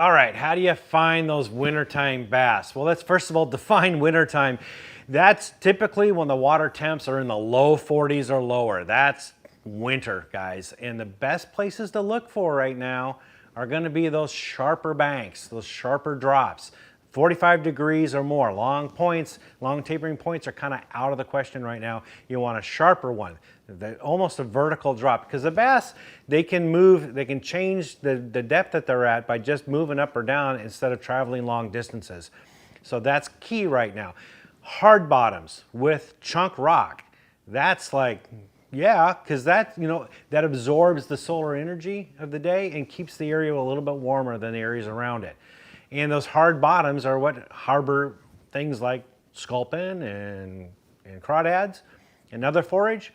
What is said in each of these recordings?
All right, how do you find those wintertime bass? Well, let's first of all define wintertime. That's typically when the water temps are in the low 40s or lower. That's winter, guys. And the best places to look for right now are going to be those sharper banks, those sharper drops. 45 degrees or more. Long points, long tapering points are kind of out of the question right now. You want a sharper one, almost a vertical drop, because the bass, they can move, they can change the depth that they're at by just moving up or down instead of traveling long distances. So that's key right now. Hard bottoms with chunk rock, that's like, yeah, because that, that absorbs the solar energy of the day and keeps the area a little bit warmer than the areas around it. And those hard bottoms are what harbor things like sculpin and crawdads and other forage.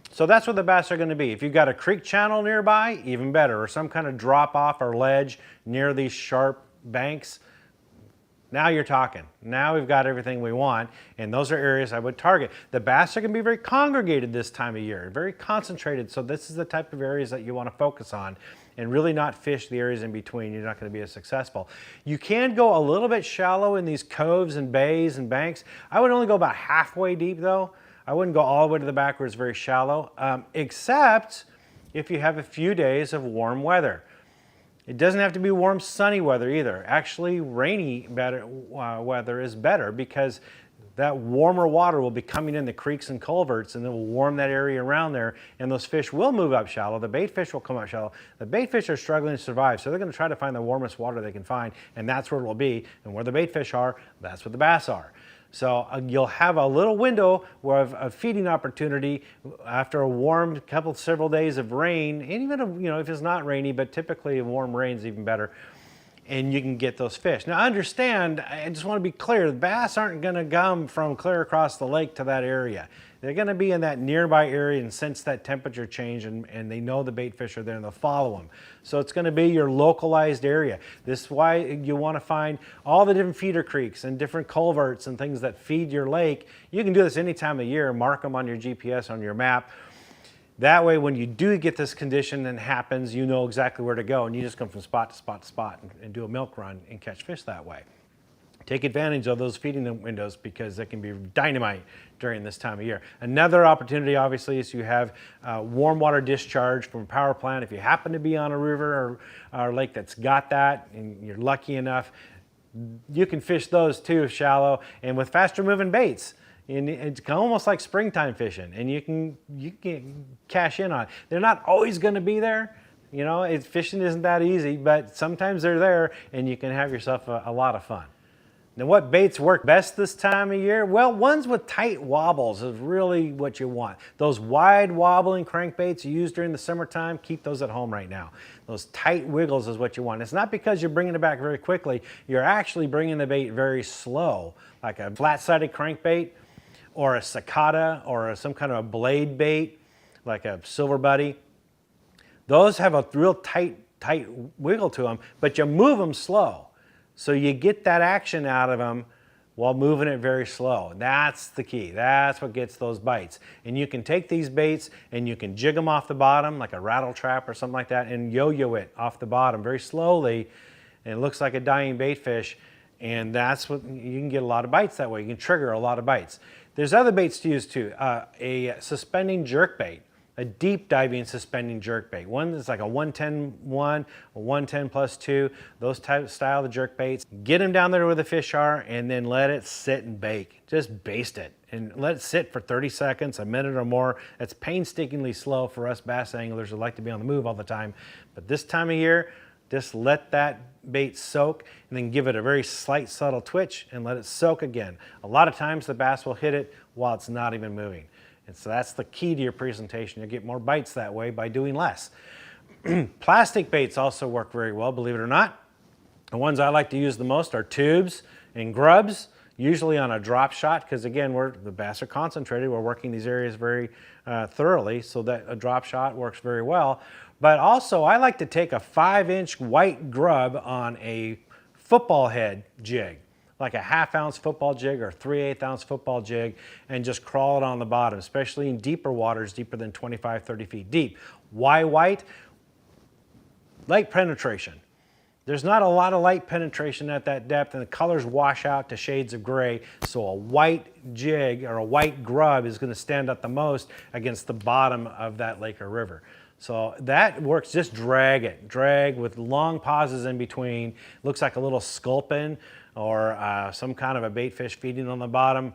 So that's what the bass are going to be. If you've got a creek channel nearby, even better, or some kind of drop off or ledge near these sharp banks, now you're talking. Now we've got everything we want, and those are areas I would target. The bass are going to be very congregated this time of year, very concentrated, so this is the type of areas that you want to focus on and really not fish the areas in between. You're not going to be as successful. You can go a little bit shallow in these coves and bays and banks. I would only go about halfway deep though. I wouldn't go all the way to the back where it's very shallow, except if you have a few days of warm weather. It doesn't have to be warm, sunny weather either. Actually, rainy weather is better because that warmer water will be coming in the creeks and culverts and it will warm that area around there, and those fish will move up shallow. The bait fish will come up shallow. The bait fish are struggling to survive, so they're going to try to find the warmest water they can find, and that's where it will be. And where the bait fish are, that's where the bass are. So you'll have a little window of a feeding opportunity after a warm several days of rain, and even if it's not rainy, but typically a warm rain is even better, and you can get those fish. Now understand, I just want to be clear, the bass aren't going to come from clear across the lake to that area. They're going to be in that nearby area and sense that temperature change, and they know the bait fish are there and they'll follow them. So it's going to be your localized area. This is why you want to find all the different feeder creeks and different culverts and things that feed your lake. You can do this any time of year, mark them on your GPS, on your map. That way, when you do get this condition and happens, you know exactly where to go, and you just come from spot to spot to spot and do a milk run and catch fish that way. Take advantage of those feeding windows because they can be dynamite during this time of year. Another opportunity, obviously, is you have warm water discharge from a power plant. If you happen to be on a river or lake that's got that, and you're lucky enough, you can fish those too, shallow and with faster moving baits. And it's almost like springtime fishing, and you can cash in on it. They're not always going to be there. Fishing isn't that easy, but sometimes they're there, and you can have yourself a lot of fun. Now, what baits work best this time of year? Well, ones with tight wobbles is really what you want. Those wide wobbling crankbaits used during the summertime, keep those at home right now. Those tight wiggles is what you want. It's not because you're bringing it back very quickly. You're actually bringing the bait very slow, like a flat-sided crankbait or a cicada or some kind of a blade bait, like a silver buddy. Those have a real tight wiggle to them, but you move them slow. So you get that action out of them while moving it very slow. That's the key. That's what gets those bites. And you can take these baits and you can jig them off the bottom like a rattle trap or something like that and yo-yo it off the bottom very slowly. And it looks like a dying bait fish. And that's what you can get a lot of bites that way. You can trigger a lot of bites. There's other baits to use too. A suspending jerk bait. A deep diving suspending jerk bait. One that's like a 110-1, a 110+2, those style of jerk baits. Get them down there where the fish are and then let it sit and bake. Just baste it and let it sit for 30 seconds, a minute or more. That's painstakingly slow for us bass anglers who like to be on the move all the time. But this time of year, just let that bait soak and then give it a very slight subtle twitch and let it soak again. A lot of times the bass will hit it while it's not even moving. And so that's the key to your presentation. You'll get more bites that way by doing less. Plastic baits also work very well, believe it or not. The ones I like to use the most are tubes and grubs, usually on a drop shot, because again, the bass are concentrated. We're working these areas very thoroughly, so that a drop shot works very well. But also, I like to take a 5-inch white grub on a football head jig, like a 1/2 ounce football jig or 3/8 ounce football jig, and just crawl it on the bottom, especially in deeper waters, deeper than 25, 30 feet deep. Why white? Light penetration. There's not a lot of light penetration at that depth, and the colors wash out to shades of gray, so a white jig or a white grub is going to stand out the most against the bottom of that lake or river. So that works. Just drag it. Drag with long pauses in between. Looks like a little sculpin or some kind of a bait fish feeding on the bottom.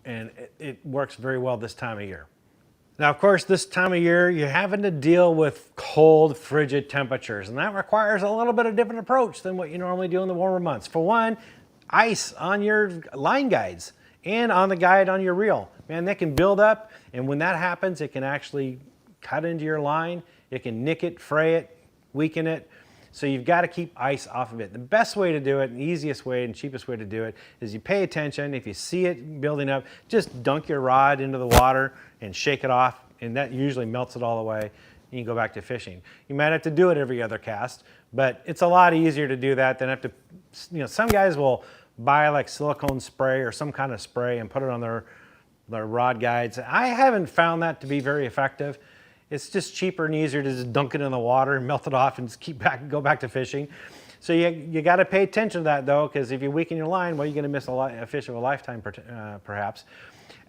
And it works very well this time of year. Now, of course, this time of year, you're having to deal with cold, frigid temperatures, and that requires a little bit of different approach than what you normally do in the warmer months. For one, ice on your line guides and on the guide on your reel. Man, they can build up, and when that happens, it can actually cut into your line. It can nick it, fray it, weaken it. So you've got to keep ice off of it. The best way to do it, and easiest way and cheapest way to do it, is you pay attention. If you see it building up, just dunk your rod into the water and shake it off, and that usually melts it all away, and you go back to fishing. You might have to do it every other cast, but it's a lot easier to do that than have to, some guys will buy like silicone spray or some kind of spray and put it on their rod guides. I haven't found that to be very effective. It's just cheaper and easier to just dunk it in the water and melt it off and just go back to fishing. So you got to pay attention to that though, because if you weaken your line, well, you're going to miss a fish of a lifetime perhaps.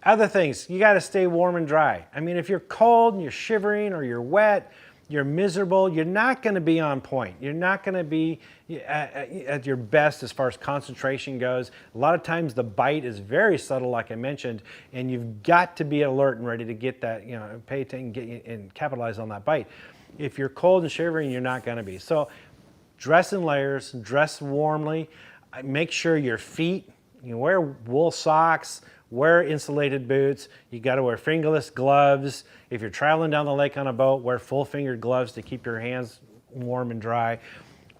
Other things, you got to stay warm and dry. I mean, if you're cold and you're shivering or you're wet, you're miserable, you're not going to be on point. You're not going to be at your best as far as concentration goes. A lot of times the bite is very subtle, like I mentioned, and you've got to be alert and ready to get that, pay attention and capitalize on that bite. If you're cold and shivering, you're not going to be. So dress in layers, dress warmly, make sure your feet, wear wool socks, wear insulated boots. You got to wear fingerless gloves. If you're traveling down the lake on a boat, wear full-fingered gloves to keep your hands warm and dry.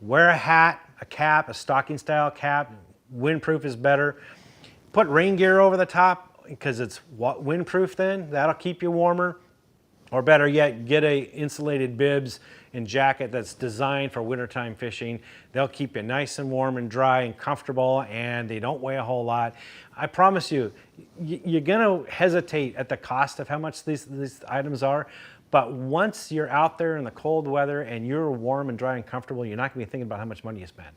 Wear a hat, a cap, a stocking-style cap. Windproof is better. Put rain gear over the top because it's windproof then. That'll keep you warmer. Or better yet, get a insulated bibs and jacket that's designed for wintertime fishing. They'll keep you nice and warm and dry and comfortable, and they don't weigh a whole lot. I promise you, you're gonna hesitate at the cost of how much these items are, but once you're out there in the cold weather and you're warm and dry and comfortable, you're not gonna be thinking about how much money you spend.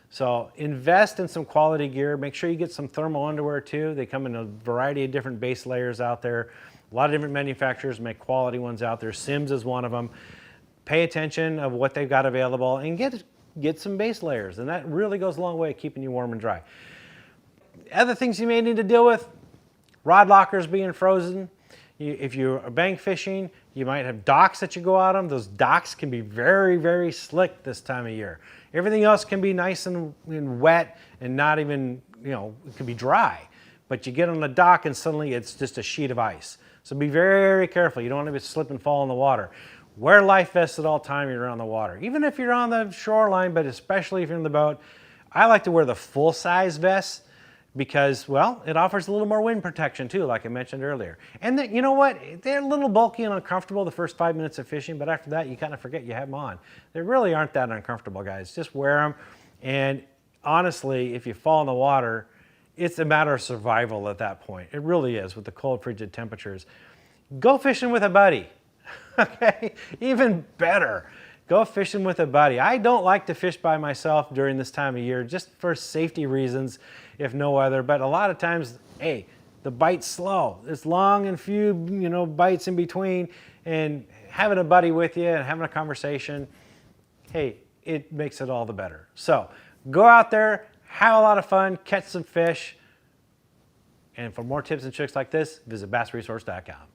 So invest in some quality gear. Make sure you get some thermal underwear too. They come in a variety of different base layers out there. A lot of different manufacturers make quality ones out there. Simms is one of them. Pay attention of what they've got available and get some base layers, and that really goes a long way at keeping you warm and dry. Other things you may need to deal with, rod lockers being frozen. If you're bank fishing, you might have docks that you go out on. Those docks can be very, very slick this time of year. Everything else can be nice and wet and not even, it can be dry. But you get on the dock and suddenly it's just a sheet of ice. So be very careful. You don't want to slip and fall in the water. Wear life vests at all times you're on the water. Even if you're on the shoreline, but especially if you're in the boat. I like to wear the full-size vest because, well, it offers a little more wind protection too, like I mentioned earlier. And you know what? They're a little bulky and uncomfortable the first 5 minutes of fishing, but after that, you kind of forget you have them on. They really aren't that uncomfortable, guys. Just wear them. And honestly, if you fall in the water, it's a matter of survival at that point. It really is with the cold, frigid temperatures. Go fishing with a buddy, okay? Even better. Go fishing with a buddy. I don't like to fish by myself during this time of year just for safety reasons, if no other. But a lot of times, hey, the bite's slow. It's long and few, bites in between. And having a buddy with you and having a conversation, hey, it makes it all the better. So go out there, have a lot of fun, catch some fish. And for more tips and tricks like this, visit bassresource.com.